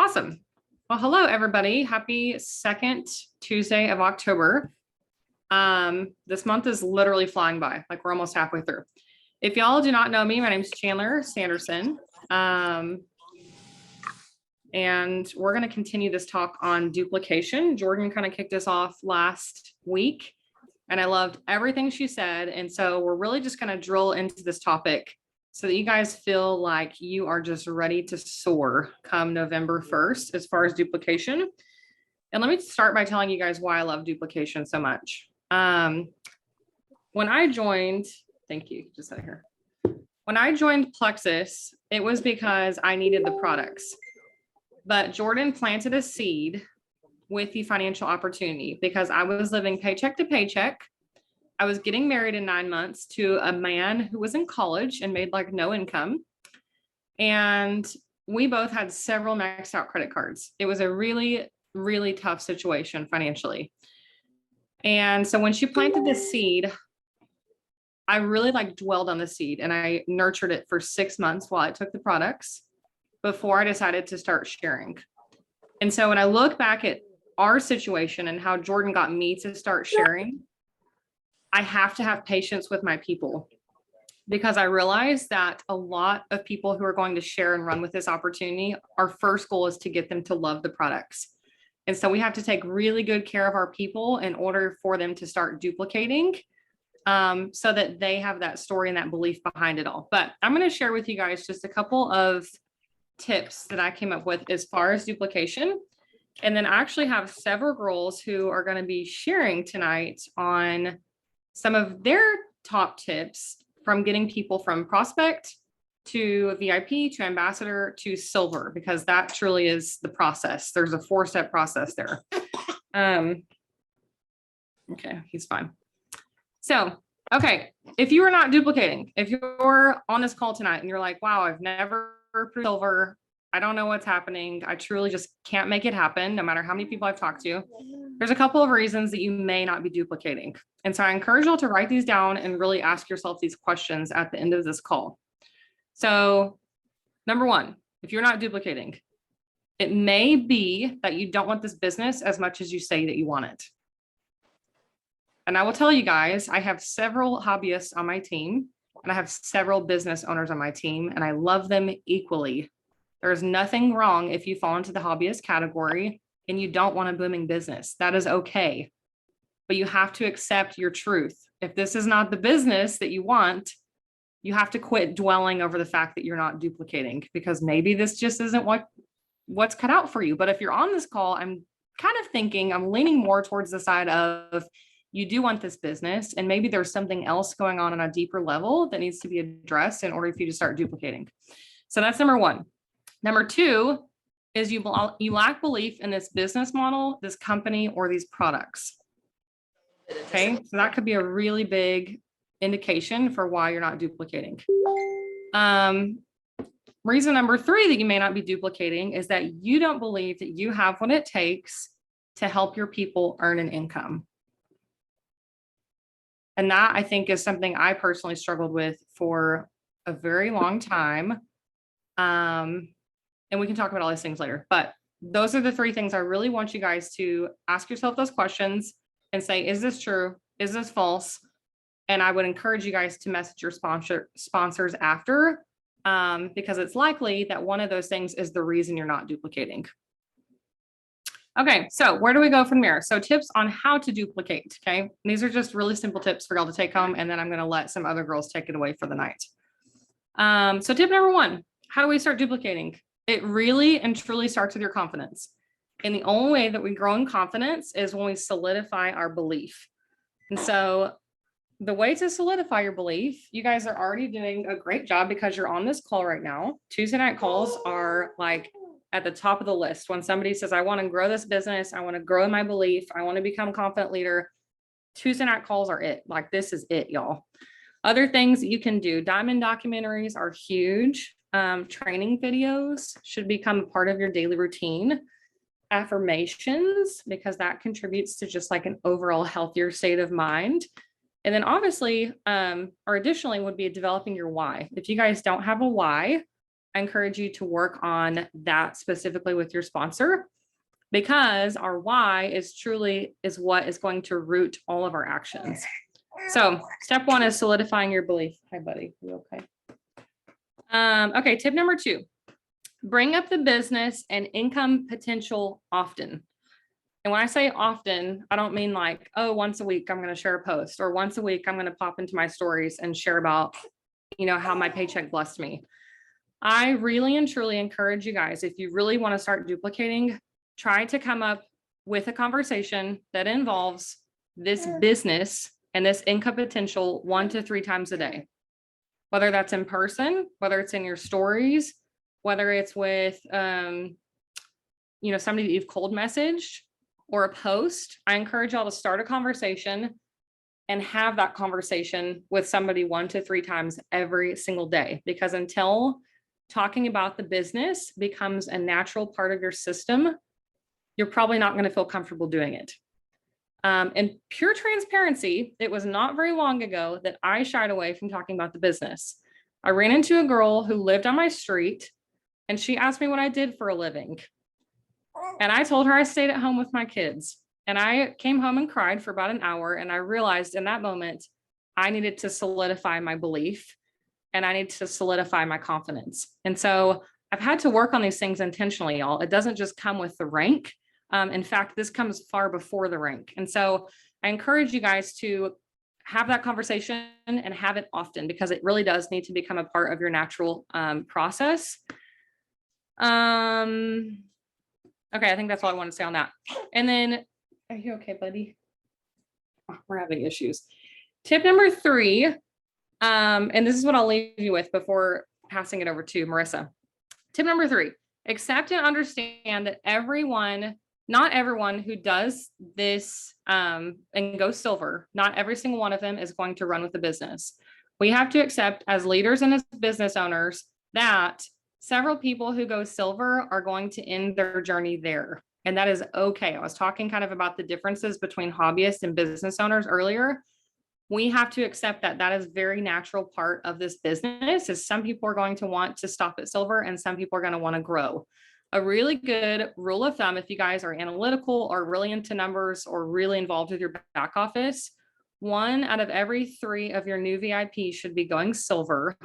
Awesome. Well, hello, everybody. Happy second Tuesday of October. This month is literally flying by, like we're almost halfway through. If y'all do not know me, my name is Chandler Sanderson. And we're going to continue this talk on duplication. Jordan kind of kicked us off last week, and I loved everything she said. And so we're really just going to drill into this topic so that you guys feel like you are just ready to soar come November 1st as far as duplication. And let me start by telling you guys why I love duplication so much. When I joined, thank you, just out here. When I joined Plexus, it was because I needed the products. But Jordan planted a seed with the financial opportunity because I was living paycheck to paycheck. I was getting married in 9 months to a man who was in college and made like no income. And we both had several maxed out credit cards. It was a really, really tough situation financially. And so when she planted this seed, I really like dwelled on the seed and I nurtured it for 6 months while I took the products before I decided to start sharing. And so when I look back at our situation and how Jordan got me to start sharing, I have to have patience with my people because I realize that a lot of people who are going to share and run with this opportunity, our first goal is to get them to love the products. And so we have to take really good care of our people in order for them to start duplicating so that they have that story and that belief behind it all. But I'm going to share with you guys just a couple of tips that I came up with as far as duplication. And then I actually have several girls who are going to be sharing tonight on some of their top tips from getting people from prospect to VIP to ambassador to silver, because that truly is the process. There's a 4-step process there. Okay, he's fine. So, okay, if you are not duplicating, if you're on this call tonight and you're like, wow, I've never proved silver, I don't know what's happening, I truly just can't make it happen, no matter how many people I've talked to, there's a couple of reasons that you may not be duplicating. And so I encourage you all to write these down and really ask yourself these questions at the end of this call. So number one, if you're not duplicating, it may be that you don't want this business as much as you say that you want it. And I will tell you guys, I have several hobbyists on my team and I have several business owners on my team, and I love them equally. There's nothing wrong if you fall into the hobbyist category and you don't want a booming business. That is okay. But you have to accept your truth. If this is not the business that you want, you have to quit dwelling over the fact that you're not duplicating, because maybe this just isn't what's cut out for you. But if you're on this call, I'm kind of thinking, I'm leaning more towards the side of you do want this business, and maybe there's something else going on a deeper level that needs to be addressed in order for you to start duplicating. So that's number one. Number two is you lack belief in this business model, this company, or these products. Okay, so that could be a really big indication for why you're not duplicating. Reason number three that you may not be duplicating is that you don't believe that you have what it takes to help your people earn an income. And that, I think, is something I personally struggled with for a very long time. And we can talk about all these things later, but those are the three things I really want you guys to ask yourself those questions and say, is this true? Is this false? And I would encourage you guys to message your sponsors after, because it's likely that one of those things is the reason you're not duplicating. Okay, so where do we go from there? So tips on how to duplicate, okay? And these are just really simple tips for y'all to take home, and then I'm gonna let some other girls take it away for the night. So tip number one, how do we start duplicating? It really and truly starts with your confidence. And the only way that we grow in confidence is when we solidify our belief. And so the way to solidify your belief, you guys are already doing a great job because you're on this call right now. Tuesday night calls are like at the top of the list. When somebody says, I want to grow this business, I want to grow my belief, I want to become a confident leader, Tuesday night calls are it. Like, this is it, y'all. Other things that you can do, diamond documentaries are huge. Training videos should become a part of your daily routine. Affirmations, because that contributes to just like an overall healthier state of mind. And then obviously, or additionally would be developing your why. If you guys don't have a why, I encourage you to work on that specifically with your sponsor, because our why is what is going to root all of our actions. So step one is solidifying your belief. Hi, buddy. You okay? Okay, tip number 2, bring up the business and income potential often. And when I say often, I don't mean like, oh, once a week I'm going to share a post, or once a week I'm going to pop into my stories and share about, how my paycheck blessed me. I really and truly encourage you guys, if you really want to start duplicating, try to come up with a conversation that involves this business and this income potential 1 to 3 times a day, whether that's in person, whether it's in your stories, whether it's with, somebody that you've cold messaged or a post. I encourage y'all to start a conversation and have that conversation with somebody 1 to 3 times every single day, because until talking about the business becomes a natural part of your system, you're probably not going to feel comfortable doing it. And pure transparency, it was not very long ago that I shied away from talking about the business. I ran into a girl who lived on my street, and she asked me what I did for a living. And I told her I stayed at home with my kids. And I came home and cried for about an hour. And I realized in that moment, I needed to solidify my belief, and I need to solidify my confidence. And so I've had to work on these things intentionally, y'all. It doesn't just come with the rank. In fact, this comes far before the rank. And so I encourage you guys to have that conversation and have it often, because it really does need to become a part of your natural process. Okay, I think that's all I want to say on that. And then, are you okay, buddy? Oh, we're having issues. Tip number 3, and this is what I'll leave you with before passing it over to Marissa. Tip number 3, accept and understand that not everyone who does this and goes silver, not every single one of them is going to run with the business. We have to accept as leaders and as business owners that several people who go silver are going to end their journey there. And that is okay. I was talking kind of about the differences between hobbyists and business owners earlier. We have to accept that that is a very natural part of this business, is some people are going to want to stop at silver and some people are going to want to grow. A really good rule of thumb, if you guys are analytical or really into numbers or really involved with your back office, 1 out of every 3 of your new VIPs should be going silver,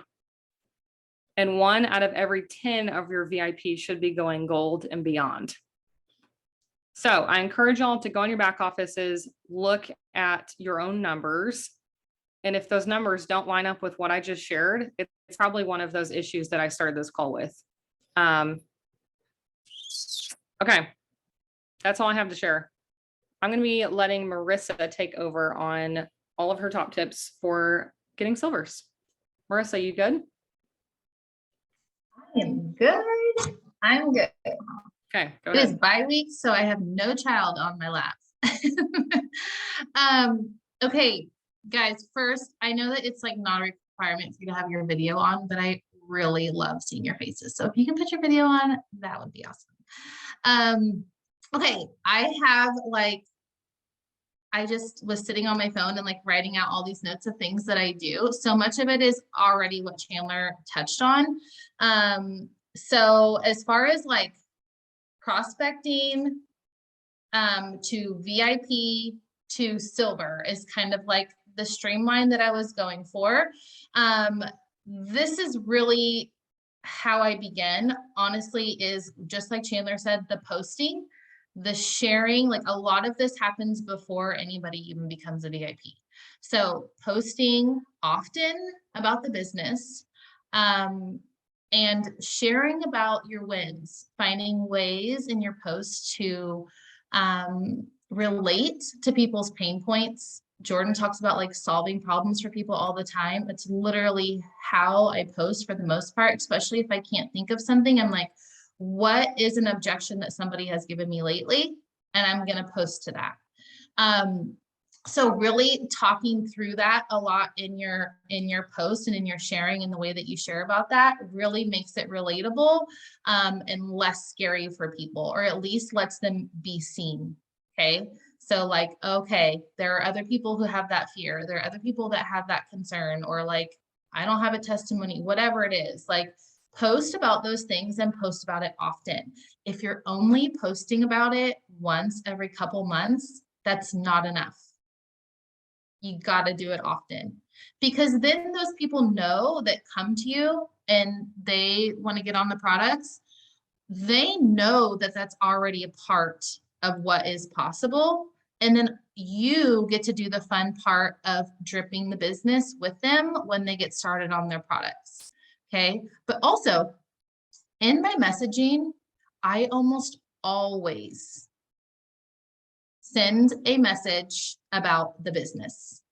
and 1 out of every 10 of your VIPs should be going gold and beyond. So I encourage y'all to go in your back offices, look at your own numbers. And if those numbers don't line up with what I just shared, it's probably one of those issues that I started this call with. Okay, that's all I have to share. I'm going to be letting Marissa take over on all of her top tips for getting silvers. Marissa, you good? I am good. I'm good. Okay, go ahead. It is bye week, so I have no child on my lap. Okay, guys, first, I know that it's like not a requirement for you to have your video on, but I really love seeing your faces. So if you can put your video on, that would be awesome. Okay, I just was sitting on my phone and like writing out all these notes of things that I do. So much of it is already what Chandler touched on. So as far as like prospecting to VIP to silver is kind of like the streamline that I was going for. This is really how I begin, honestly, is just like Chandler said, the posting, the sharing, like a lot of this happens before anybody even becomes a VIP. So posting often about the business, and sharing about your wins, finding ways in your posts to relate to people's pain points. Jordan talks about like solving problems for people all the time. It's literally how I post for the most part, especially if I can't think of something. I'm like, what is an objection that somebody has given me lately? And I'm going to post to that. So really talking through that a lot in your post and in your sharing and the way that you share about that really makes it relatable and less scary for people, or at least lets them be seen. Okay. So like, okay, there are other people who have that fear. There are other people that have that concern, or like, I don't have a testimony, whatever it is. Like, Post about those things and post about it often. If you're only posting about it once every couple months, that's not enough. You got to do it often, because then those people know that come to you and they want to get on the products. They know that that's already a part of what is possible. And then you get to do the fun part of dripping the business with them when they get started on their products. Okay. But also in my messaging, I almost always send a message about the business.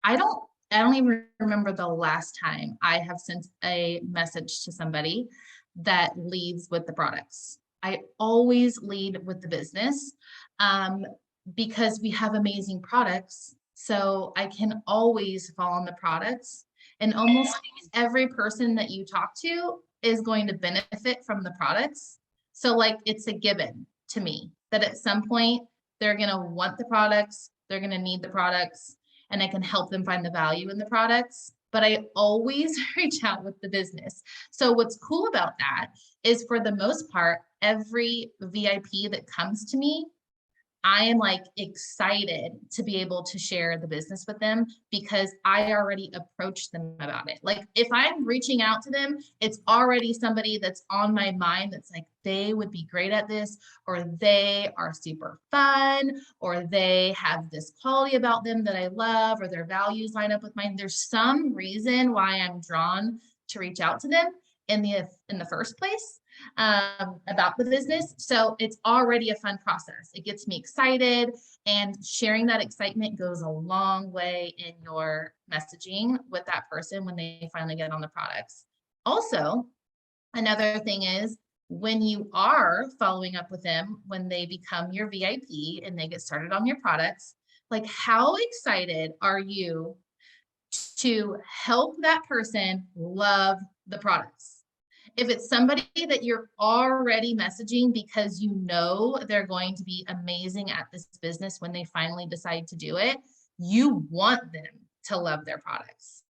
I don't even remember the last time I have sent a message to somebody that leads with the products. I always lead with the business, because we have amazing products. So I can always fall on the products, and almost every person that you talk to is going to benefit from the products. So like, it's a given to me that at some point they're going to want the products, they're going to need the products, and I can help them find the value in the products. But I always reach out with the business. So what's cool about that is, for the most part, every VIP that comes to me, I am like excited to be able to share the business with them, because I already approached them about it. Like, if I'm reaching out to them, it's already somebody that's on my mind that's like, they would be great at this, or they are super fun, or they have this quality about them that I love, or their values line up with mine. There's some reason why I'm drawn to reach out to them in the first place, about the business. So it's already a fun process. It gets me excited, and sharing that excitement goes a long way in your messaging with that person when they finally get on the products. Also, another thing is, when you are following up with them, when they become your VIP and they get started on your products, like, how excited are you to help that person love the products? If it's somebody that you're already messaging because you know they're going to be amazing at this business when they finally decide to do it, you want them to love their products.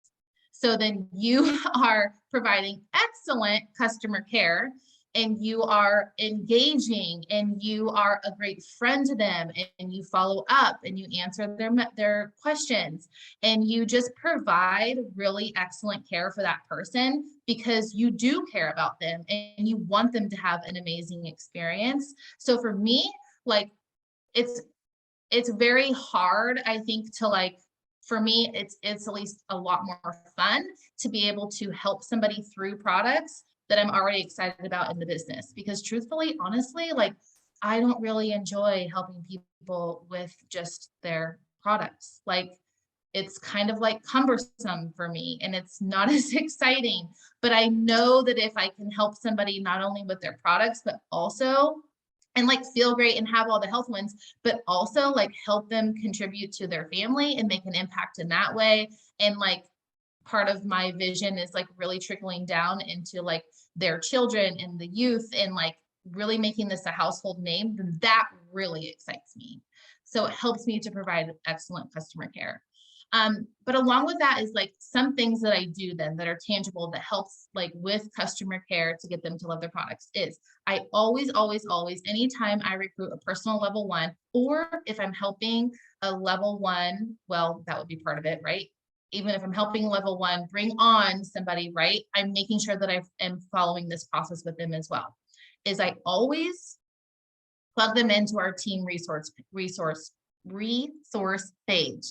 So then you are providing excellent customer care, and you are engaging, and you are a great friend to them, and you follow up, and you answer their questions, and you just provide really excellent care for that person, because you do care about them and you want them to have an amazing experience. So for me, like, it's very hard, I think, to like, for me, it's at least a lot more fun to be able to help somebody through products that I'm already excited about in the business. Because truthfully, honestly, like, I don't really enjoy helping people with just their products. Like, it's kind of like cumbersome for me, and it's not as exciting. But I know that if I can help somebody not only with their products, but also, and like, feel great and have all the health wins, but also like help them contribute to their family and make an impact in that way. And like, part of my vision is like really trickling down into like their children and the youth, and like really making this a household name, then that really excites me. So it helps me to provide excellent customer care. But along with that is like some things that I do then that are tangible, that helps like with customer care to get them to love their products, is I always, anytime I recruit a personal level 1, or if I'm helping a level 1, well, that would be part of it, right? Even if I'm helping level 1 bring on somebody, right? I'm making sure that I am following this process with them as well. Is I always plug them into our team resource page.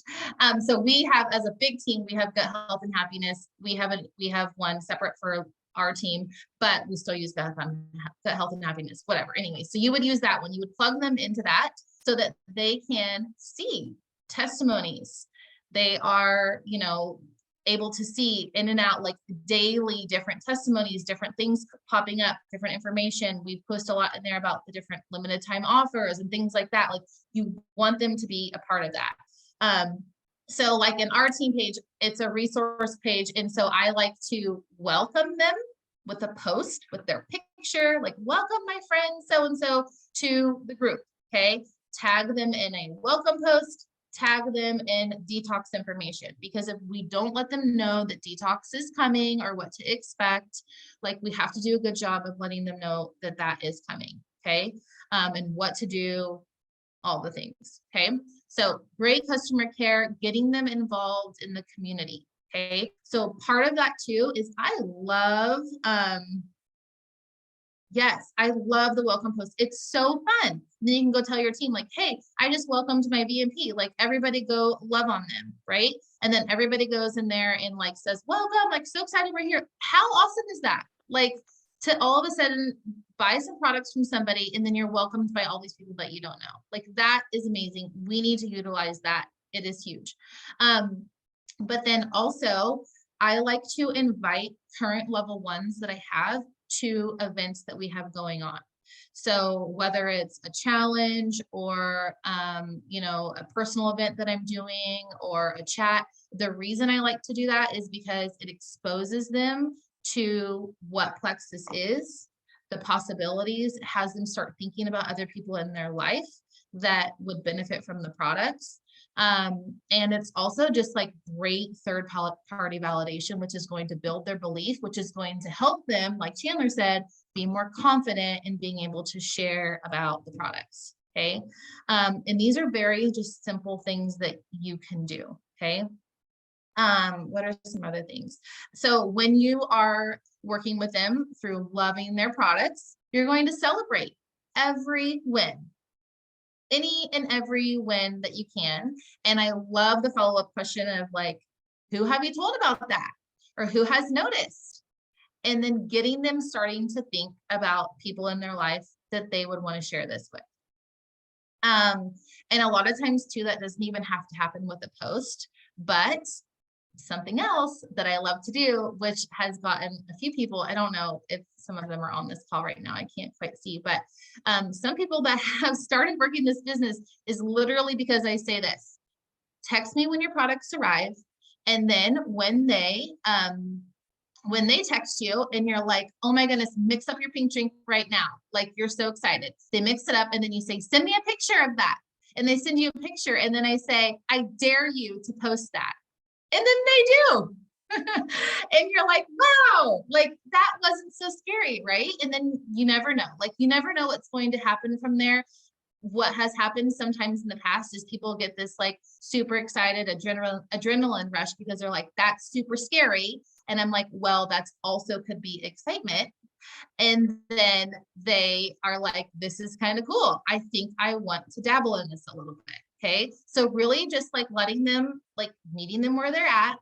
So we have, as a big team, we have Gut Health and Happiness. We have one separate for our team, but we still use Gut Health and Happiness, whatever. Anyway, so you would use that one. You would plug them into that so that they can see testimonies. They are, able to see in and out, like daily different testimonies, different things popping up, different information. We post a lot in there about the different limited time offers and things like that. Like, you want them to be a part of that. So like in our team page, it's a resource page. And so I like to welcome them with a post with their picture, like, welcome my friend so-and-so to the group. Okay. Tag them in a welcome post. tag them in detox information, because if we don't let them know that detox is coming or what to expect, like we have to do a good job of letting them know that that is coming. Okay. And what to do, all the things. Okay. So great customer care, getting them involved in the community. Okay. So part of that too is I love, yes, I love the welcome post. It's so fun. Then you can go tell your team like, hey, I just welcomed my VMP. Like everybody go love on them, right? And then everybody goes in there and like says, welcome, like so excited we're here. How awesome is that? Like to all of a sudden buy some products from somebody and then you're welcomed by all these people that you don't know. Like that is amazing. We need to utilize that. It is huge. But then also I like to invite current level ones that I have to events that we have going on. So whether it's a challenge or, you know, a personal event that I'm doing or a chat, the reason I like to do that is because it exposes them to what Plexus is, the possibilities, it has them start thinking about other people in their life that would benefit from the products. And it's also just like great third party validation, which is going to build their belief, which is going to help them, like Chandler said, be more confident in being able to share about the products. Okay. And these are very just simple things that you can do. Okay. What are some other things? So when you are working with them through loving their products, you're going to celebrate every win. Any and every win that you can. And I love the follow-up question of like, who have you told about that? Or who has noticed? And then getting them starting to think about people in their life that they would want to share this with. And a lot of times too, that doesn't even have to happen with a post, but something else that I love to do, which has gotten a few people, I don't know if some of them are on this call right now, I can't quite see, but some people that have started working this business is literally because I say this, text me when your products arrive. And then when they text you and you're like, oh my goodness, mix up your pink drink right now. Like you're so excited. They mix it up and then you say, send me a picture of that. And they send you a picture. And then I say, I dare you to post that. And then they do. And you're like, wow, like that wasn't so scary, right? And then you never know, like you never know what's going to happen from there. What has happened sometimes in the past is people get this like super excited adrenaline rush because they're like, that's super scary. And I'm like, well, that's also could be excitement. And then they are like, this is kind of cool. I think I want to dabble in this a little bit. Okay. So really just like letting them, like meeting them where they're at,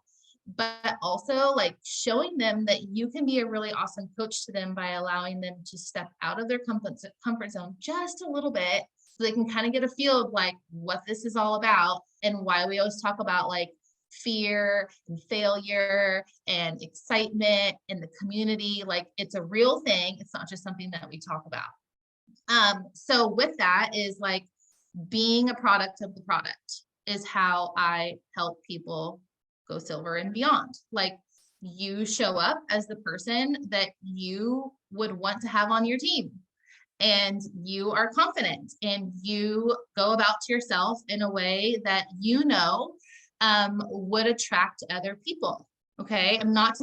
but also like showing them that you can be a really awesome coach to them by allowing them to step out of their comfort zone just a little bit so they can kind of get a feel of like what this is all about and why we always talk about like fear and failure and excitement in the community. Like it's a real thing. It's not just something that we talk about. So with that is like being a product of the product is how I help people go silver and beyond. Like you show up as the person that you would want to have on your team. And you are confident and you go about yourself in a way that you know would attract other people. Okay. I'm not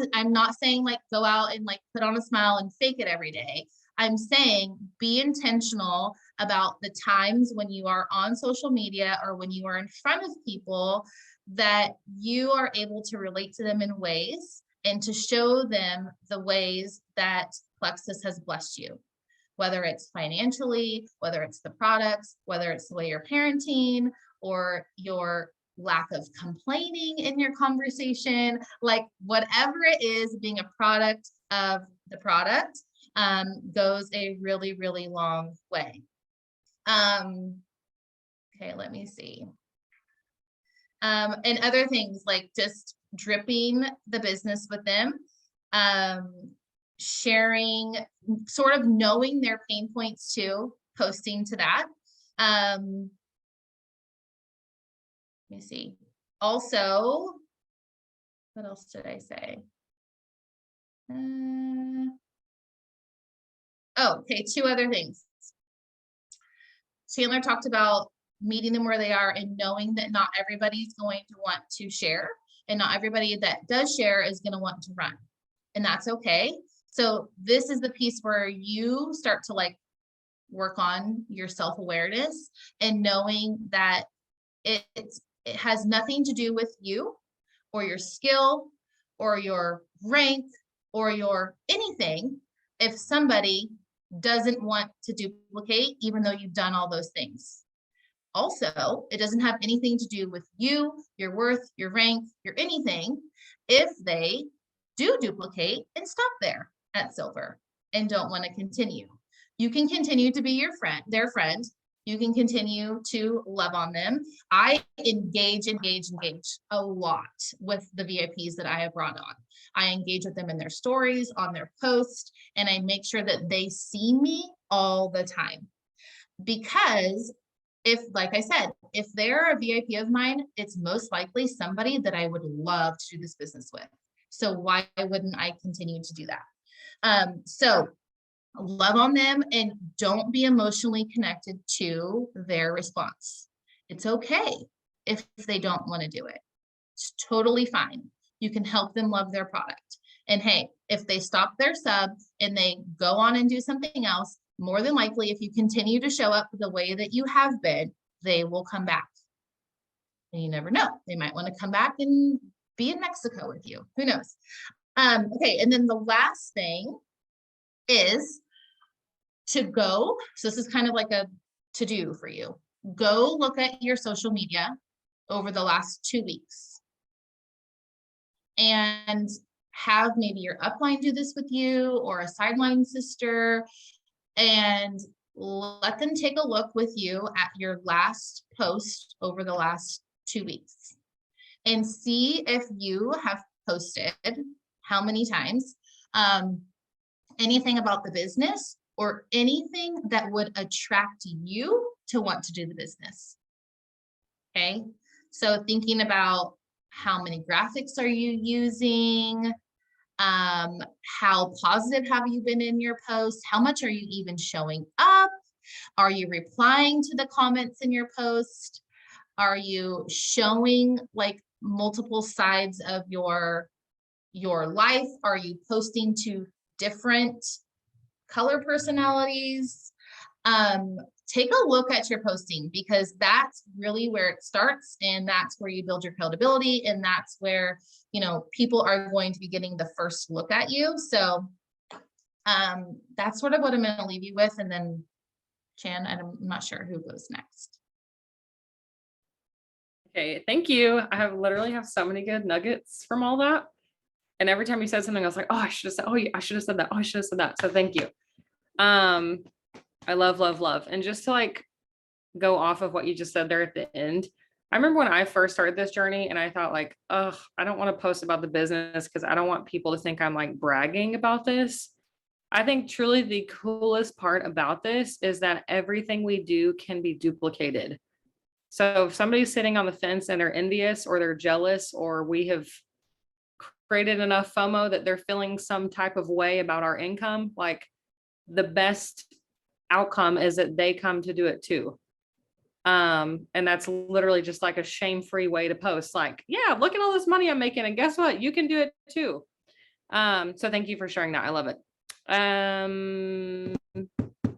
saying like go out and like put on a smile and fake it every day. I'm saying be intentional about the times when you are on social media or when you are in front of people that you are able to relate to them in ways and to show them the ways that Plexus has blessed you, whether it's financially, whether it's the products, whether it's the way you're parenting or your lack of complaining in your conversation, like whatever it is, being a product of the product goes a really, really long way. Okay, let me see. And other things like just dripping the business with them, sharing, sort of knowing their pain points too, posting to that. Let me see. Also, what else did I say? Oh, okay, two other things. Chandler talked about meeting them where they are and knowing that not everybody's going to want to share, and not everybody that does share is going to want to run, and that's okay. So this is the piece where you start to like work on your self-awareness and knowing that it has nothing to do with you or your skill or your rank or your anything if somebody doesn't want to duplicate, even though you've done all those things. Also, it doesn't have anything to do with you, your worth, your rank, your anything, if they do duplicate and stop there at silver and don't want to continue. You can continue to be your friend, their friend. You can continue to love on them. I engage a lot with the VIPs that I have brought on. I engage with them in their stories, on their posts, and I make sure that they see me all the time. Because if, like I said, if they're a VIP of mine, it's most likely somebody that I would love to do this business with. So why wouldn't I continue to do that? So love on them and don't be emotionally connected to their response. It's okay if they don't want to do it. It's totally fine. You can help them love their product. And hey, if they stop their sub and they go on and do something else, more than likely, if you continue to show up the way that you have been, they will come back. And you never know. They might want to come back and be in Mexico with you. Who knows? Okay, and then the last thing is to go, so this is kind of like a to-do for you. Go look at your social media over the last 2 weeks and have maybe your upline do this with you or a sideline sister, and let them take a look with you at your last post over the last 2 weeks and see if you have posted how many times, anything about the business or anything that would attract you to want to do the business. Okay, so thinking about how many graphics are you using, how positive have you been in your posts, how much are you even showing up, are you replying to the comments in your post, are you showing like multiple sides of your life, are you posting to different color personalities? Take a look at your posting, because that's really where it starts, and that's where you build your credibility, and that's where, you know, people are going to be getting the first look at you. So that's sort of what I'm going to leave you with. And then Chan, I'm not sure who goes next. Okay, thank you. I literally have so many good nuggets from all that. And every time you said something, I was like, oh, I should have said, oh, I should have said that. Oh, I should have said that. So thank you. I love, love, love. And just to like go off of what you just said there at the end, I remember when I first started this journey and I thought like, oh, I don't want to post about the business because I don't want people to think I'm like bragging about this. I think truly the coolest part about this is that everything we do can be duplicated. So if somebody's sitting on the fence and they're envious or they're jealous, or we have created enough FOMO that they're feeling some type of way about our income, like the best outcome is that they come to do it too. And that's literally just like a shame-free way to post, like, yeah, look at all this money I'm making, and guess what, you can do it too. So thank you for sharing that. I love it.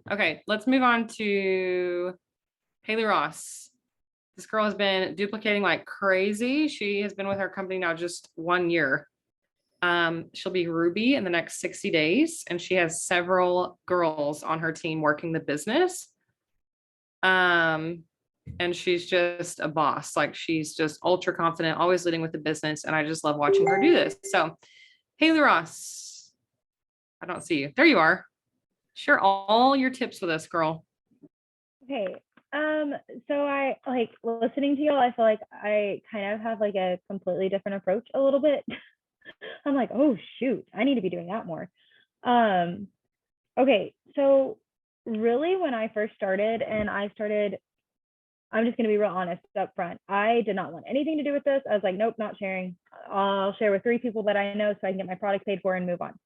Okay, let's move on to Haley Ross. This girl has been duplicating like crazy. She has been with our company now just 1 year. She'll be Ruby in the next 60 days, and she has several girls on her team working the business. And she's just a boss. Like, she's just ultra confident, always leading with the business. And I just love watching her do this. So Haley Ross, I don't see you. There you are. Share all your tips with us, girl. Okay. So I like listening to y'all. I feel like I kind of have like a completely different approach a little bit. I'm like, oh shoot, I need to be doing that more. Okay. So really when I first started, I'm just going to be real honest up front. I did not want anything to do with this. I was like, nope, not sharing. I'll share with 3 people that I know so I can get my product paid for and move on.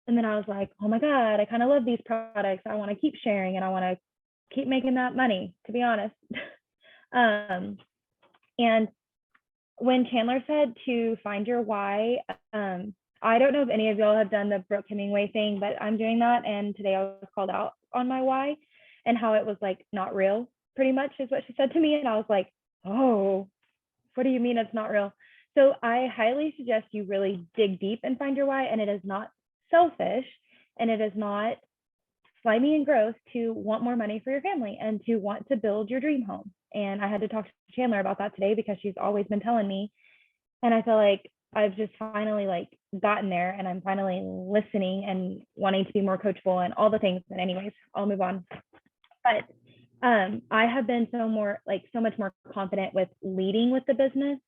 And then I was like, oh my God, I kind of love these products. I want to keep sharing and I want to keep making that money, to be honest. And when Chandler said to find your why, I don't know if any of y'all have done the Brooke Hemingway thing, but I'm doing that. And today I was called out on my why and how it was like not real, pretty much is what she said to me. And I was like, oh, what do you mean it's not real? So I highly suggest you really dig deep and find your why. And it is not selfish and it is not slimy and gross to want more money for your family and to want to build your dream home. And I had to talk to Chandler about that today because she's always been telling me. And I feel like I've just finally like gotten there and I'm finally listening and wanting to be more coachable and all the things. And anyways, I'll move on. But I have been so much more confident with leading with the business.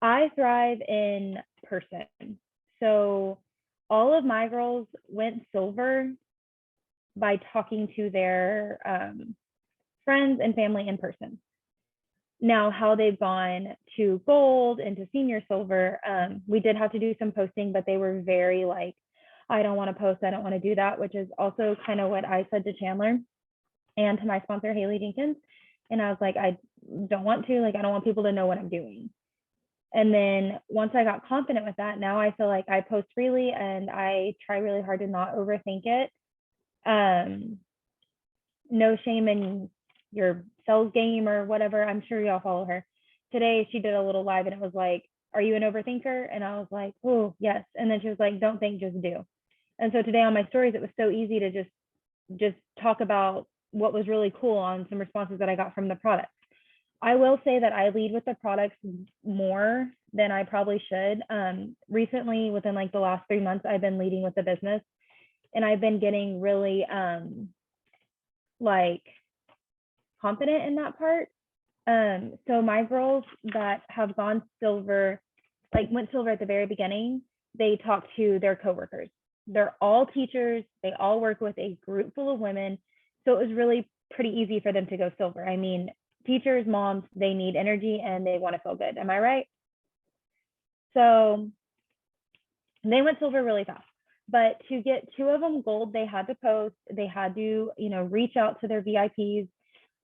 I thrive in person. So all of my girls went silver by talking to their friends and family in person. Now, how they've gone to gold and to senior silver, we did have to do some posting, but they were very like, I don't want to post, I don't want to do that, which is also kind of what I said to Chandler and to my sponsor, Haley Jenkins. And I was like, I don't want to, like, I don't want people to know what I'm doing. And then once I got confident with that, now I feel like I post freely and I try really hard to not overthink it. No shame in your sales game or whatever. I'm sure y'all follow her. Today she did a little live and it was like, are you an overthinker? And I was like, oh, yes. And then she was like, don't think, just do. And so today on my stories, it was so easy to just talk about what was really cool on some responses that I got from the products. I will say that I lead with the products more than I probably should. Recently, within like the last 3 months, I've been leading with the business and I've been getting really like confident in that part. So my girls that have gone silver, like went silver at the very beginning, they talk to their coworkers. They're all teachers. They all work with a group full of women. So it was really pretty easy for them to go silver. I mean, teachers, moms, they need energy and they want to feel good. Am I right? So they went silver really fast. But to get 2 of them gold, they had to post, they had to, reach out to their VIPs,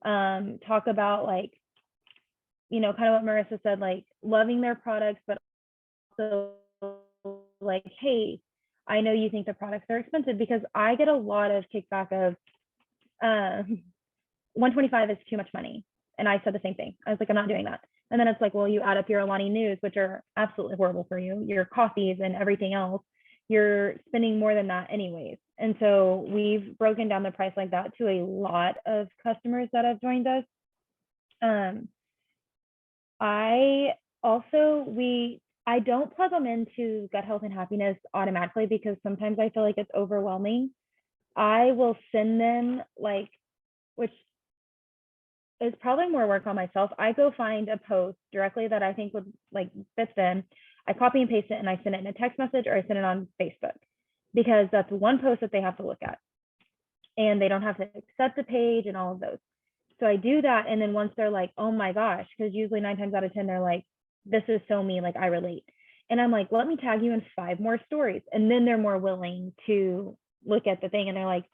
talk about like, kind of what Marissa said, like loving their products, but also like, hey, I know you think the products are expensive, because I get a lot of kickback of 125 is too much money. And I said the same thing. I was like, I'm not doing that. And then it's like, well, you add up your Alani News, which are absolutely horrible for you, your coffees and everything else, you're spending more than that anyways. And so we've broken down the price like that to a lot of customers that have joined us. I don't plug them into Gut Health and Happiness automatically because sometimes I feel like it's overwhelming. I will send them like, which is probably more work on myself. I go find a post directly that I think would like fit them. I copy and paste it and I send it in a text message or I send it on Facebook, because that's one post that they have to look at and they don't have to accept the page and all of those. So I do that. And then once they're like, oh my gosh, because usually 9 times out of 10, they're like, this is so me, like I relate. And I'm like, let me tag you in 5 more stories. And then they're more willing to look at the thing. And they're like,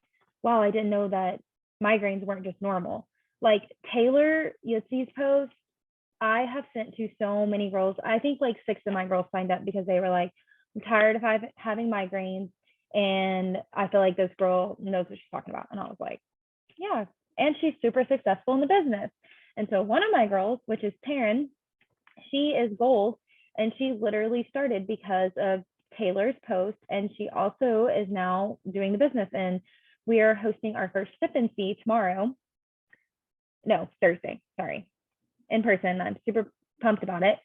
wow, I didn't know that migraines weren't just normal. Like Taylor Yitzi's post, I have sent to so many girls. I think like 6 of my girls signed up because they were like, I'm tired of having migraines. And I feel like this girl knows what she's talking about. And I was like, yeah. And she's super successful in the business. And so one of my girls, which is Taryn, she is gold. And she literally started because of Taylor's post. And she also is now doing the business. And we are hosting our first sip and see tomorrow. No, Thursday, sorry, in person. I'm super pumped about it,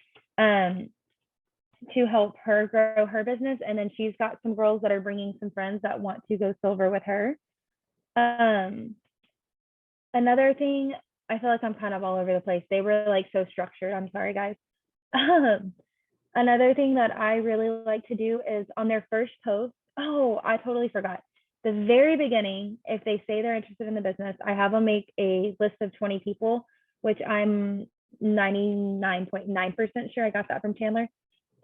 to help her grow her business. And then she's got some girls that are bringing some friends that want to go silver with her. Another thing, I feel like I'm kind of all over the place. They were like so structured. I'm sorry, guys. Another thing that I really like to do is on their first post. Oh, I totally forgot. The very beginning, if they say they're interested in the business, I have them make a list of 20 people, which I'm 99.9% sure I got that from Chandler.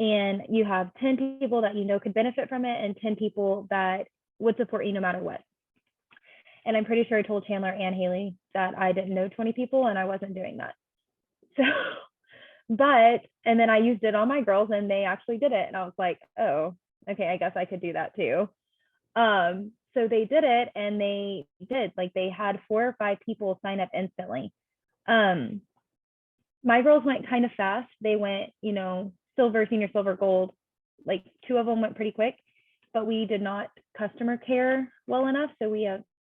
And you have 10 people that you know could benefit from it and 10 people that would support you no matter what. And I'm pretty sure I told Chandler and Haley that I didn't know 20 people and I wasn't doing that. So, and then I used it on my girls and they actually did it. And I was like, oh, okay, I guess I could do that too. So they did it and they did, like, they had 4 or 5 people sign up instantly. My girls went kind of fast. They went, silver, senior silver, gold. Like 2 of them went pretty quick, but we did not customer care well enough. So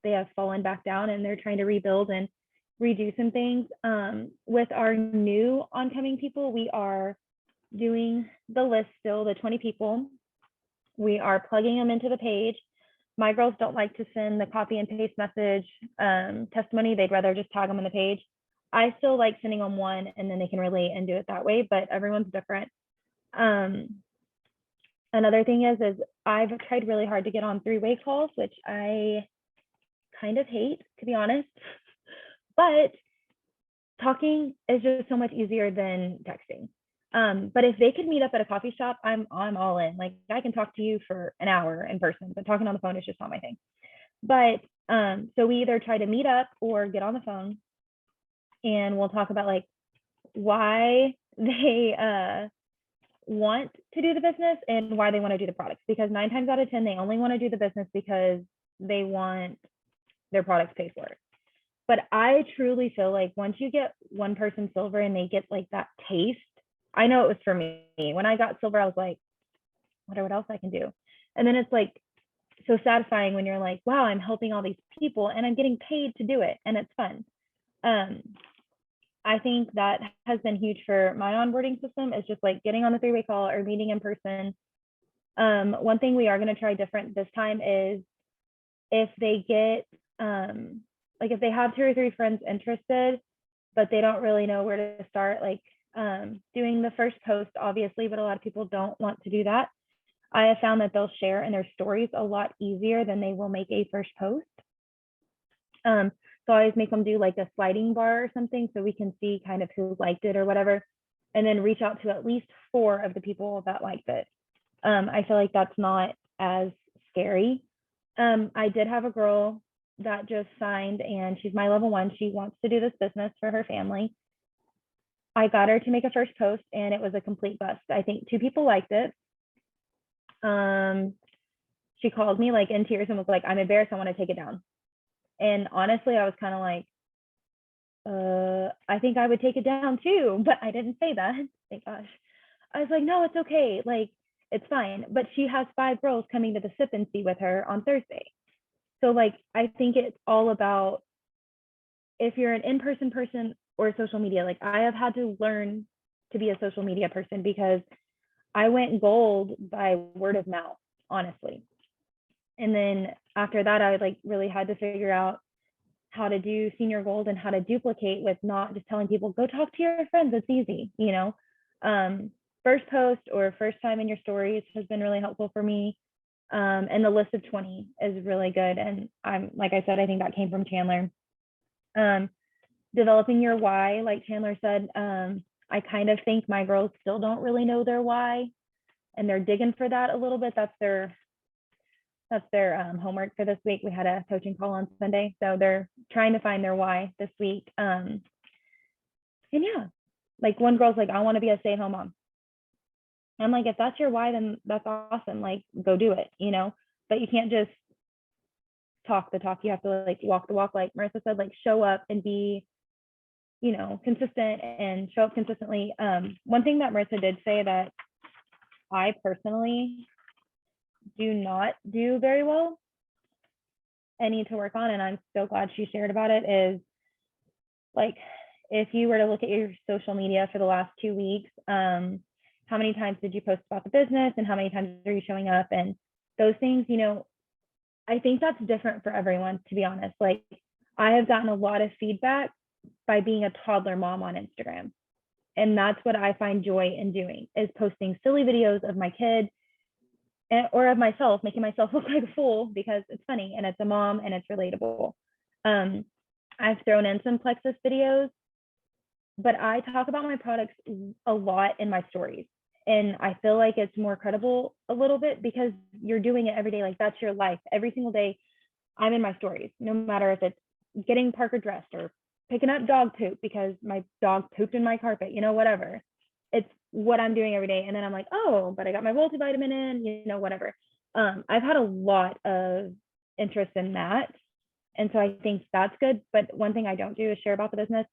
they have fallen back down and they're trying to rebuild and redo some things. With our new oncoming people, we are doing the list still, the 20 people. We are plugging them into the page. My girls don't like to send the copy and paste message testimony. They'd rather just tag them on the page. I still like sending them one and then they can relate and do it that way, but everyone's different. Another thing is I've tried really hard to get on 3-way calls, which I kind of hate, to be honest. But talking is just so much easier than texting. But if they could meet up at a coffee shop, I'm all in. Like, I can talk to you for an hour in person, but talking on the phone is just not my thing. But so we either try to meet up or get on the phone and we'll talk about like why they want to do the business and why they want to do the products, because 9 times out of 10 they only want to do the business because they want their products paid for. But I truly feel like once you get one person silver and they get like that taste, I know it was for me. When I got silver, I was like, I wonder what else I can do. And then it's like so satisfying when you're like, wow, I'm helping all these people and I'm getting paid to do it and it's fun. I think that has been huge for my onboarding system, is just like getting on the 3-way call or meeting in person. One thing we are going to try different this time is if they get, like if they have 2 or 3 friends interested, but they don't really know where to start, like doing the first post, obviously, but a lot of people don't want to do that. I have found that they'll share in their stories a lot easier than they will make a first post. So I always make them do like a sliding bar or something so we can see kind of who liked it or whatever, and then reach out to at least 4 of the people that liked it. I feel like that's not as scary. I did have a girl that just signed and she's my level 1. She wants to do this business for her family. I got her to make a first post and it was a complete bust. I think 2 people liked it. She called me like in tears and was like, I'm embarrassed, I want to take it down. And honestly, I was kind of like, I think I would take it down too, but I didn't say that. Thank gosh. I was like, no, it's okay. Like, it's fine. But she has 5 girls coming to the sip and see with her on Thursday. So like, I think it's all about if you're an in-person person or social media. Like, I have had to learn to be a social media person because I went gold by word of mouth, honestly. And then after that, I like really had to figure out how to do senior gold and how to duplicate with not just telling people, go talk to your friends. It's easy, First post or first time in your stories has been really helpful for me. And the list of 20 is really good. And like I said, I think that came from Chandler. Developing your why, like Chandler said, I kind of think my girls still don't really know their why and they're digging for that a little bit. That's their homework for this week. We had a coaching call on Sunday, so they're trying to find their why this week. And yeah, like one girl's like, I want to be a stay-at-home mom. I'm like, if that's your why, then that's awesome. Like, go do it, but you can't just talk the talk. You have to like walk the walk. Like Marissa said, like show up and be, consistent and show up consistently. One thing that Marissa did say that I personally do not do very well and need to work on, and I'm so glad she shared about it, is like, if you were to look at your social media for the last 2 weeks, how many times did you post about the business and how many times are you showing up, and those things, I think that's different for everyone, to be honest. Like, I have gotten a lot of feedback by being a toddler mom on Instagram, and that's what I find joy in doing, is posting silly videos of my kid or of myself, making myself look like a fool because it's funny and it's a mom and it's relatable. I've thrown in some Plexus videos, but I talk about my products a lot in my stories. And I feel like it's more credible a little bit because you're doing it every day. Like, that's your life. Every single day I'm in my stories, no matter if it's getting Parker dressed or picking up dog poop because my dog pooped in my carpet, whatever. It's what I'm doing every day. And then I'm like, oh, but I got my multivitamin in, whatever. I've had a lot of interest in that. And so I think that's good. But one thing I don't do is share about the business.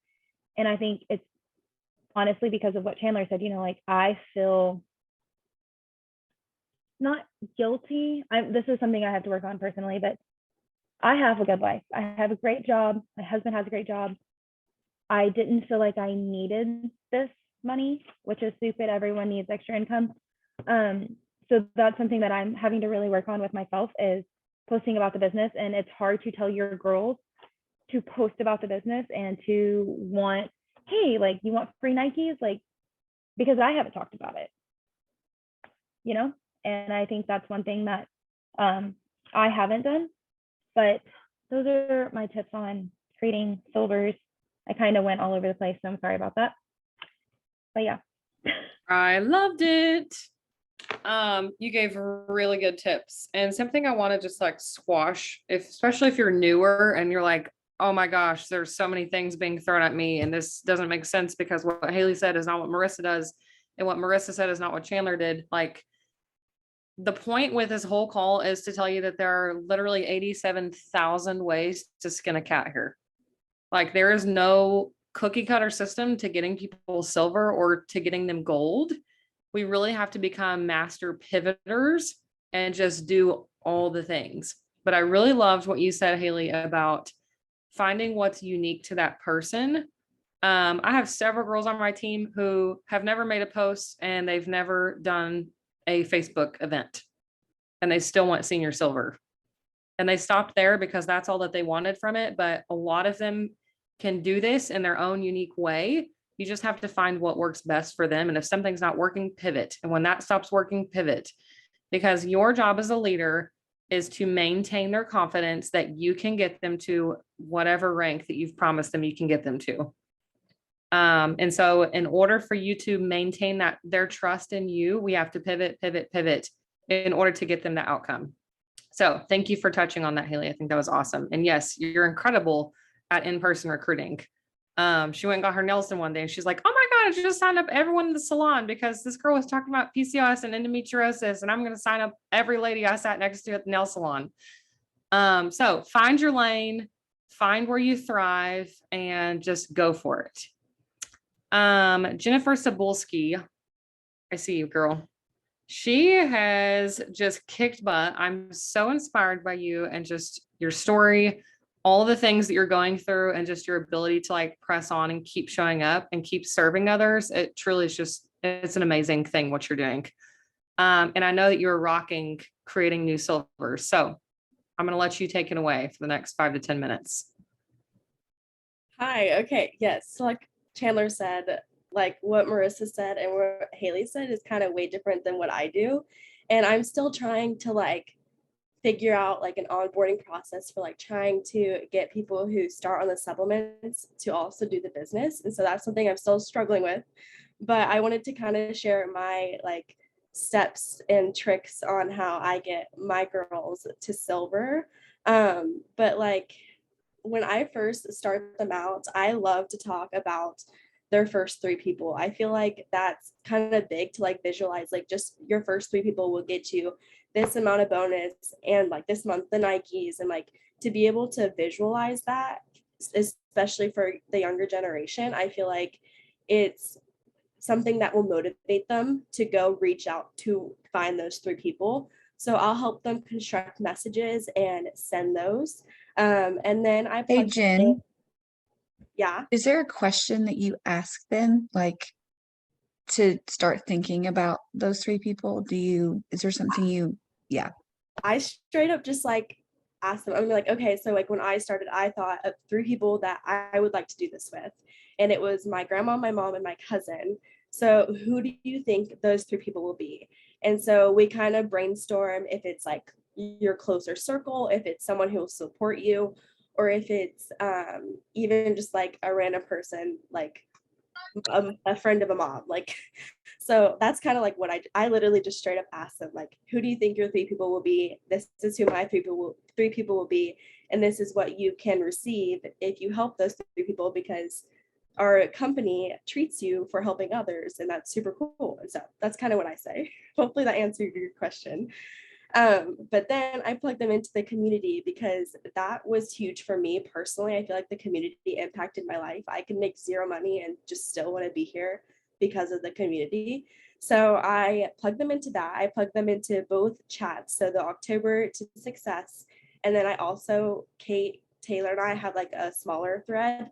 And I think it's honestly because of what Chandler said, like I feel not guilty. This is something I have to work on personally, but I have a good life. I have a great job. My husband has a great job. I didn't feel like I needed this money, which is stupid. Everyone needs extra income. So that's something that I'm having to really work on with myself is posting about the business. And it's hard to tell your girls to post about the business and to want, hey, like you want free Nikes? Like, because I haven't talked about it, And I think that's one thing that I haven't done. But those are my tips on creating silvers. I kind of went all over the place, so I'm sorry about that. But yeah. I loved it. You gave really good tips, and something I want to just like squash, especially if you're newer and you're like, oh my gosh, there's so many things being thrown at me and this doesn't make sense because what Haley said is not what Marissa does, and what Marissa said is not what Chandler did. Like, the point with this whole call is to tell you that there are literally 87,000 ways to skin a cat here. Like, there is no cookie cutter system to getting people silver or to getting them gold. We really have to become master pivoters and just do all the things. But I really loved what you said, Haley, about finding what's unique to that person. I have several girls on my team who have never made a post and they've never done a Facebook event, and they still want senior silver. And they stopped there because that's all that they wanted from it. But a lot of them can do this in their own unique way. You just have to find what works best for them. And if something's not working, pivot. And when that stops working, pivot. Because your job as a leader is to maintain their confidence that you can get them to whatever rank that you've promised them you can get them to. And so in order for you to maintain that their trust in you, we have to pivot in order to get them the outcome. So thank you for touching on that, Haley. I think that was awesome. And yes, you're incredible at in-person recruiting. She went and got her nails done one day and she's like, oh my God, I just signed up everyone in the salon because this girl was talking about PCOS and endometriosis, and I'm going to sign up every lady I sat next to at the nail salon. So find your lane, find where you thrive, and just go for it. Jennifer Sabulski, I see you, girl. She has just kicked butt. I'm so inspired by you and just your story, all the things that you're going through, and just your ability to like press on and keep showing up and keep serving others. It truly is just, it's an amazing thing what you're doing. And I know that you're rocking creating new silvers. So I'm going to let you take it away for the next 5 to 10 minutes. Hi. Okay. Yes. So like Chandler said, like what Marissa said and what Haley said is kind of way different than what I do. And I'm still trying to like figure out like an onboarding process for like trying to get people who start on the supplements to also do the business. And so that's something I'm still struggling with. But I wanted to kind of share my like steps and tricks on how I get my girls to silver. But like when I first start them out, I love to talk about their first 3 people. I feel like that's kind of big to like visualize, like just your first 3 people will get you this amount of bonus and like this month the Nikes, and like to be able to visualize that, especially for the younger generation, I feel like it's something that will motivate them to go reach out to find those 3 people. So I'll help them construct messages and send those. And then I Hey, Jen. Yeah. Is there a question that you ask them, like to start thinking about those 3 people? Is there something yeah. I straight up just like ask them, I'm like, okay, so like when I started, I thought of 3 people that I would like to do this with. And it was my grandma, my mom, and my cousin. So who do you think those 3 people will be? And so we kind of brainstorm if it's like your closer circle, if it's someone who will support you, or if it's even just like a random person like a friend of a mom. Like, so that's kind of like what I literally just straight up asked them, like, who do you think your 3 people will be? This is who my 3 people will be. And this is what you can receive if you help those 3 people, because our company treats you for helping others. And that's super cool. And so that's kind of what I say. Hopefully that answered your question. But then I plugged them into the community because that was huge for me personally. I feel like the community impacted my life. I can make 0 money and just still want to be here because of the community. So I plugged them into that. I plugged them into both chats. So the October to Success. And then I also, Kate, Taylor, and I have like a smaller thread.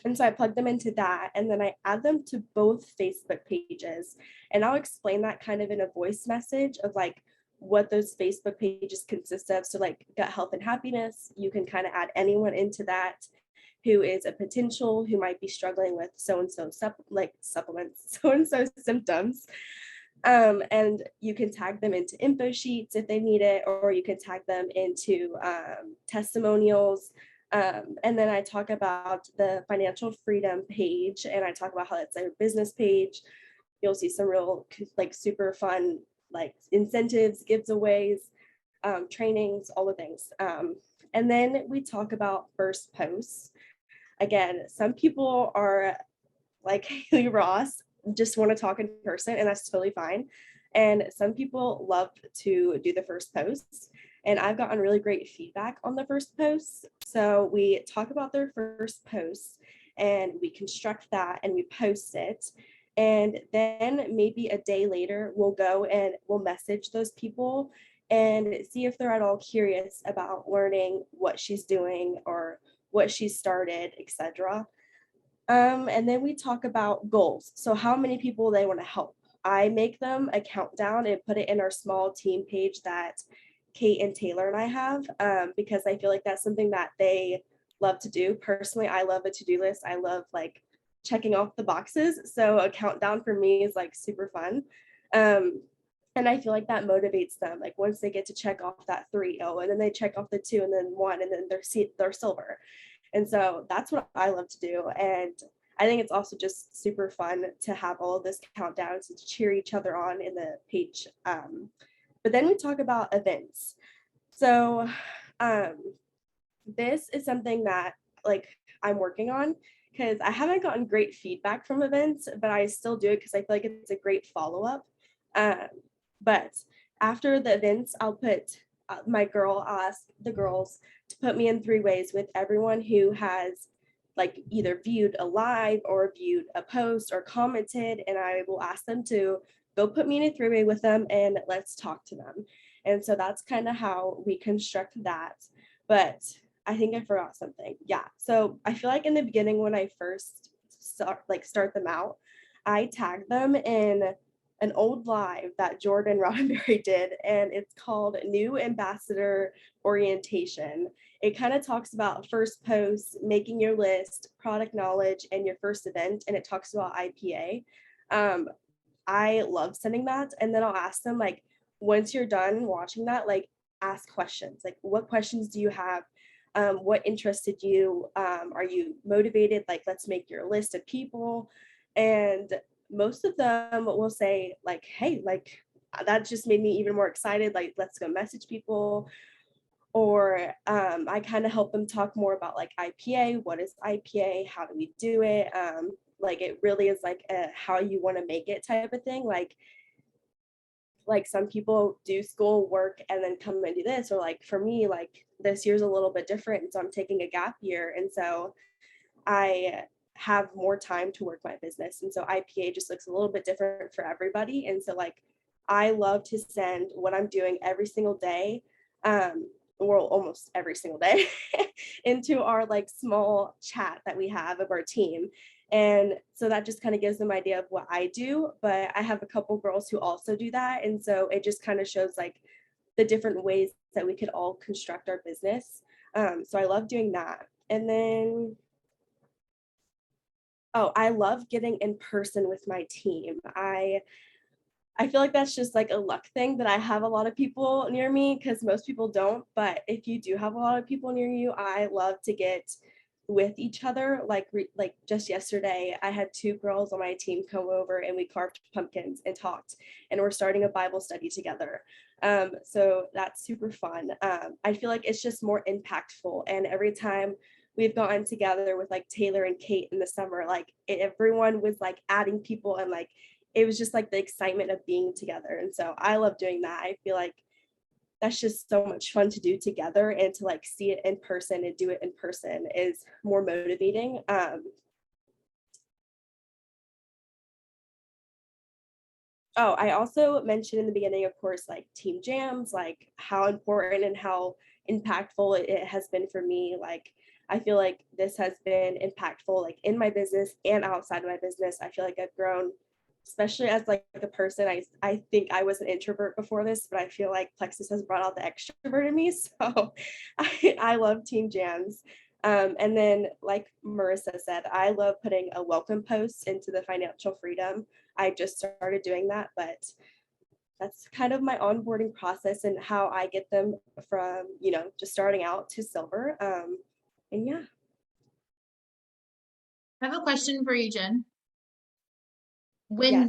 And so I plugged them into that, and then I add them to both Facebook pages. And I'll explain that kind of in a voice message of like what those Facebook pages consist of. So like gut health and happiness, you can kind of add anyone into that who is a potential, who might be struggling with so-and-so supplements, so-and-so symptoms. And you can tag them into info sheets if they need it, or you can tag them into testimonials. And then I talk about the financial freedom page, and I talk about how it's a business page. You'll see some real like super fun like incentives, giveaways, trainings, all the things. And then we talk about first posts. Again, some people are like Haley Ross, just want to talk in person, and that's totally fine. And some people love to do the first posts. And I've gotten really great feedback on the first posts. So we talk about their first posts and we construct that and we post it. And then maybe a day later, we'll go and we'll message those people and see if they're at all curious about learning what she's doing or what she started, etc. And then we talk about goals. So how many people they want to help. I make them a countdown and put it in our small team page that Kate and Taylor and I have, because I feel like that's something that they love to do. Personally, I love a to-do list. I love like checking off the boxes. So a countdown for me is like super fun. And I feel like that motivates them. Like once they get to check off that 3, and then they check off the 2 and then 1, and then they're silver. And so that's what I love to do. And I think it's also just super fun to have all of this countdowns and to cheer each other on in the page. But then we talk about events. So this is something that like I'm working on because I haven't gotten great feedback from events, but I still do it because I feel like it's a great follow-up. But after the events, I'll put I'll ask the girls to put me in 3 ways with everyone who has like either viewed a live or viewed a post or commented, and I will ask them to go put me in a 3-way with them and let's talk to them. And so that's kind of how we construct that. But I think I forgot something. Yeah. So I feel like in the beginning when I first start them out, I tag them in an old live that Jordan Roddenberry did, and it's called New Ambassador Orientation. It kind of talks about first posts, making your list, product knowledge, and your first event, and it talks about IPA. I love sending that, and then I'll ask them like, once you're done watching that, like ask questions. Like, what questions do you have? What interested you? Are you motivated? Like, let's make your list of people. And most of them will say like, hey, like that just made me even more excited. Like, let's go message people. Or I kind of help them talk more about like IPA. What is IPA? How do we do it? Like it really is like a how you want to make it type of thing. Like some people do school work and then come and do this, or like for me, like this year's a little bit different. And so I'm taking a gap year. And so I have more time to work my business. And so IPA just looks a little bit different for everybody. And so like, I love to send what I'm doing every single day, or almost every single day into our like small chat that we have of our team. And so that just kind of gives them an idea of what I do, but I have a couple girls who also do that. And so it just kind of shows like the different ways that we could all construct our business. So I love doing that. And then, I love getting in person with my team. I feel like that's just like a luck thing that I have a lot of people near me because most people don't. But if you do have a lot of people near you, I love to get with each other. Like just yesterday, I had 2 girls on my team come over and we carved pumpkins and talked, and we're starting a Bible study together. So that's super fun. I feel like it's just more impactful, and every time we've gotten together with like Taylor and Kate in the summer, like everyone was like adding people, and like it was just like the excitement of being together. And so I love doing that. I feel like that's just so much fun to do together, and to like see it in person and do it in person is more motivating. Oh, I also mentioned in the beginning, of course, like team jams, like how important and how impactful it has been for me. Like, I feel like this has been impactful, like in my business and outside of my business. I feel like I've grown, especially as like a person. I think I was an introvert before this, but I feel like Plexus has brought out the extrovert in me. So I love team jams. And then, like Marissa said, I love putting a welcome post into the financial freedom. I just started doing that, but that's kind of my onboarding process and how I get them from, just starting out to silver. And yeah. I have a question for you, Jen. Yes.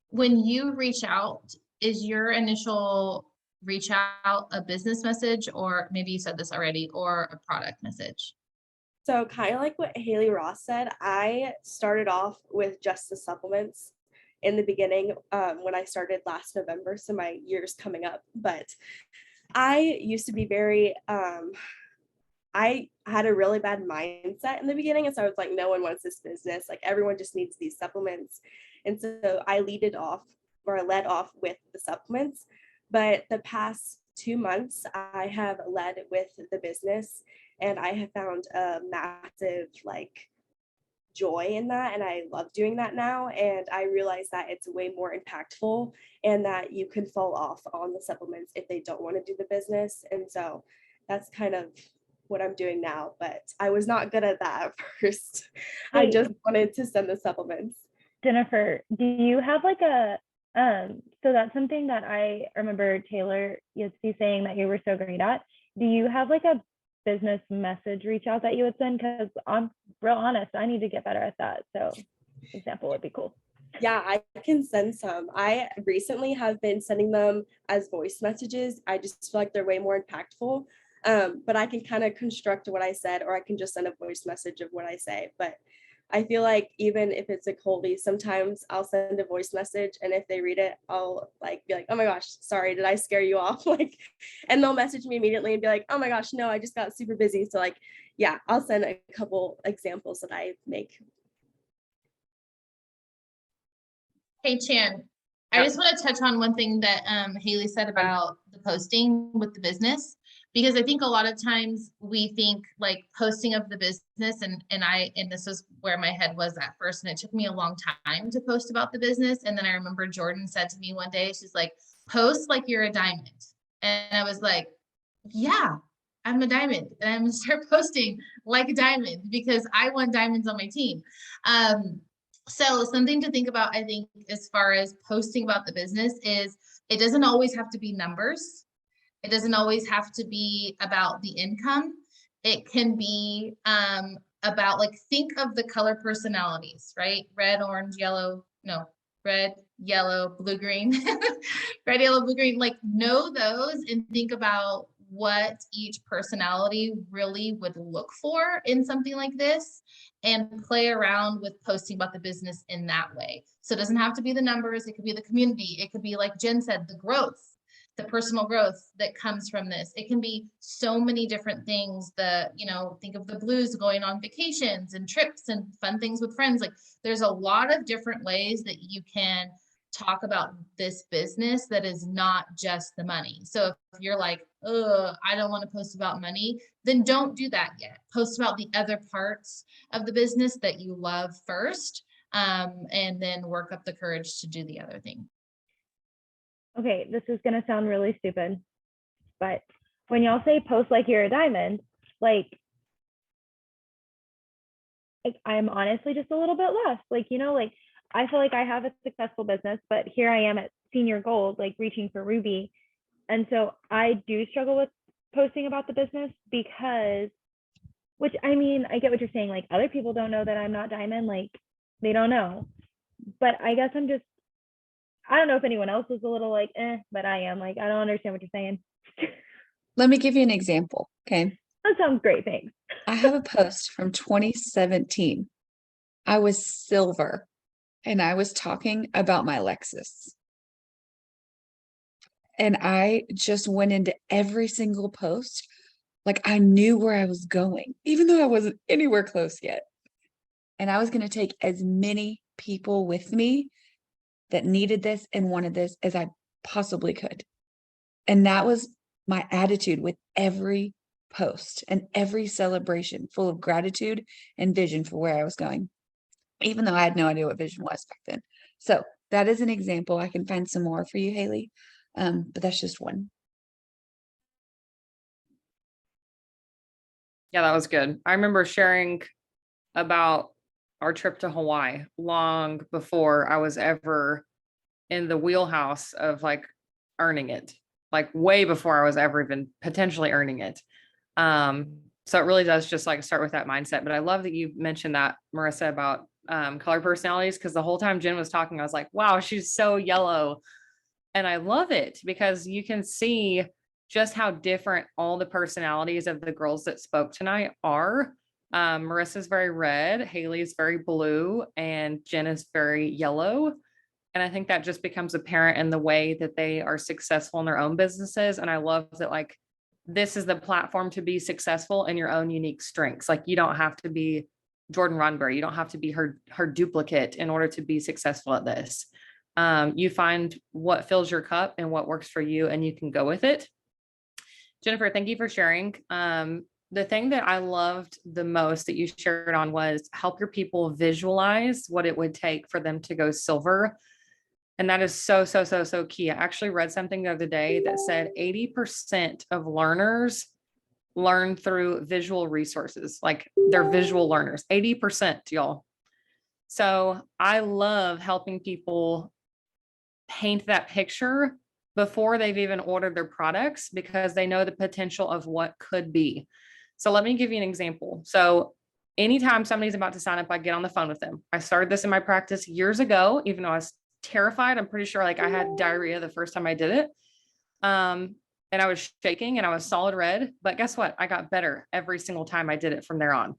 When you reach out, is your initial reach out a business message, or maybe you said this already, or a product message? So kind of like what Haley Ross said, I started off with just the supplements in the beginning when I started last November. So my year's coming up, but I used to be very, I had a really bad mindset in the beginning. And so I was like, no one wants this business. Like everyone just needs these supplements. And so I led off with the supplements. But the past 2 months, I have led with the business, and I have found a massive like joy in that. And I love doing that now. And I realize that it's way more impactful, and that you can fall off on the supplements if they don't want to do the business. And so that's kind of what I'm doing now, but I was not good at that at first. I just wanted to send the supplements. Jennifer, do you have like a so that's something that I remember Taylor Yitzke saying that you were so great at. Do you have like a business message reach out that you would send? Because I'm real honest, I need to get better at that. So example would be cool. Yeah, I can send some. I recently have been sending them as voice messages. I just feel like they're way more impactful. But I can kind of construct what I said, or I can just send a voice message of what I say. But I feel like even if it's a coldie, sometimes I'll send a voice message, and if they read it, I'll like be like, oh my gosh, sorry, did I scare you off? Like, and they'll message me immediately and be like, oh my gosh, no, I just got super busy. So like, yeah, I'll send a couple examples that I make. Hey, Chan, I just want to touch on one thing that Haley said about the posting with the business, because I think a lot of times we think like posting of the business, and this is where my head was at first, and it took me a long time to post about the business. And then I remember Jordan said to me one day, she's like, post like you're a diamond. And I was like, yeah, I'm a diamond, and I'm gonna start posting like a diamond because I want diamonds on my team. So something to think about, I think, as far as posting about the business is it doesn't always have to be numbers. It doesn't always have to be about the income. It can be about, like, think of the color personalities, right? Red, orange, yellow, no, red, yellow, blue, green, red, yellow, blue, green, like know those and think about what each personality really would look for in something like this, and play around with posting about the business in that way. So it doesn't have to be the numbers. It could be the community. It could be, like Jen said, the growth, the personal growth that comes from this. It can be so many different things. Think of the blues going on vacations and trips and fun things with friends. Like there's a lot of different ways that you can talk about this business that is not just the money. So if you're like, oh, I don't want to post about money, then don't do that yet. Post about the other parts of the business that you love first, and then work up the courage to do the other thing. Okay, this is going to sound really stupid, but when y'all say post like you're a diamond, like I'm honestly just a little bit lost. Like, I feel like I have a successful business, but here I am at senior gold, like reaching for Ruby. And so I do struggle with posting about the business because which I mean, I get what you're saying. Like other people don't know that I'm not diamond. Like they don't know. But I guess I don't know if anyone else was a little like, but I am like, I don't understand what you're saying. Let me give you an example. Okay. That sounds great. Thanks. I have a post from 2017. I was silver and I was talking about my Lexus. And I just went into every single post. Like I knew where I was going, even though I wasn't anywhere close yet. And I was going to take as many people with me that needed this and wanted this as I possibly could. And that was my attitude with every post and every celebration, full of gratitude and vision for where I was going, even though I had no idea what vision was back then. So that is an example. I can find some more for you, Haley. But that's just one. Yeah, that was good. I remember sharing about our trip to Hawaii long before I was ever in the wheelhouse of like earning it, like way before I was ever even potentially earning it. So it really does just like start with that mindset. But I love that you mentioned that, Marissa, about color personalities, because the whole time Jen was talking, I was like, wow, she's so yellow. And I love it because you can see just how different all the personalities of the girls that spoke tonight are. Marissa's very red, Haley's very blue, and Jen is very yellow. And I think that just becomes apparent in the way that they are successful in their own businesses. And I love that, like, this is the platform to be successful in your own unique strengths. Like, you don't have to be Jordan Roddenberry. You don't have to be her duplicate in order to be successful at this. You find what fills your cup and what works for you, and you can go with it. Jennifer, thank you for sharing. The thing that I loved the most that you shared on was help your people visualize what it would take for them to go silver. And that is so, so, so, so key. I actually read something the other day that said 80% of learners learn through visual resources. Like, they're visual learners, 80%, y'all. So I love helping people paint that picture before they've even ordered their products, because they know the potential of what could be. So let me give you an example. So anytime somebody's about to sign up, I get on the phone with them. I started this in my practice years ago, even though I was terrified. I'm pretty sure like I had diarrhea the first time I did it. And I was shaking and I was solid red, but guess what? I got better every single time I did it from there on.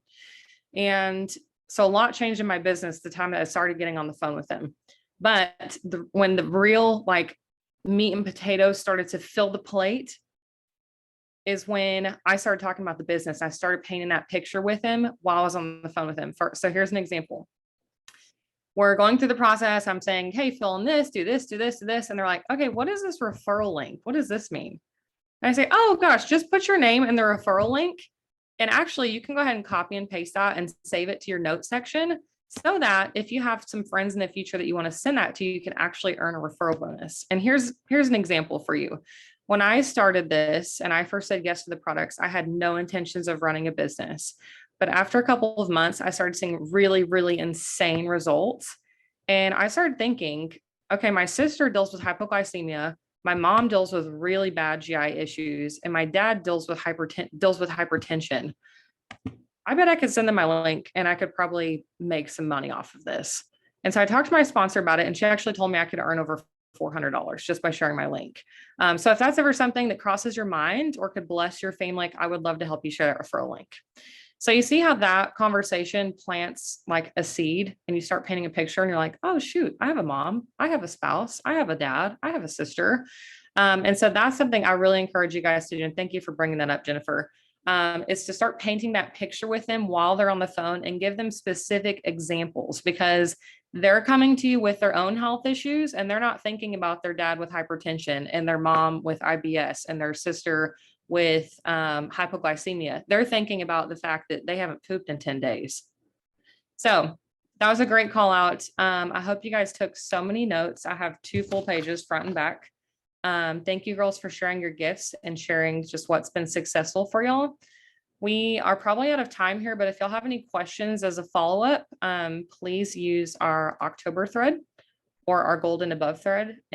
And so a lot changed in my business the time that I started getting on the phone with them. But when the real like meat and potatoes started to fill the plate is when I started talking about the business. I started painting that picture with him while I was on the phone with him first. So here's an example. We're going through the process. I'm saying, hey, fill in this, do this, do this, do this. And they're like, okay, what is this referral link? What does this mean? And I say, oh gosh, just put your name in the referral link. And actually you can go ahead and copy and paste that and save it to your notes section, so that if you have some friends in the future that you want to send that to, you can actually earn a referral bonus. And here's an example for you. When I started this and I first said yes to the products, I had no intentions of running a business. But after a couple of months, I started seeing really, really insane results. And I started thinking, okay, my sister deals with hypoglycemia. My mom deals with really bad GI issues, and my dad deals with hypertension. I bet I could send them my link and I could probably make some money off of this. And so I talked to my sponsor about it, and she actually told me I could earn over $400 just by sharing my link. So if that's ever something that crosses your mind or could bless your fame link, I would love to help you share that referral link. So you see how that conversation plants like a seed, and you start painting a picture and you're like, oh shoot, I have a mom, I have a spouse, I have a dad, I have a sister. And so that's something I really encourage you guys to do. And thank you for bringing that up, Jennifer. Is to start painting that picture with them while they're on the phone and give them specific examples, because they're coming to you with their own health issues and they're not thinking about their dad with hypertension and their mom with IBS and their sister with hypoglycemia. They're thinking about the fact that they haven't pooped in 10 days. So that was a great call out. I hope you guys took so many notes. I have 2 full pages front and back. Thank you girls for sharing your gifts and sharing just what's been successful for y'all. We are probably out of time here, but if y'all have any questions as a follow-up, please use our October thread or our golden above thread.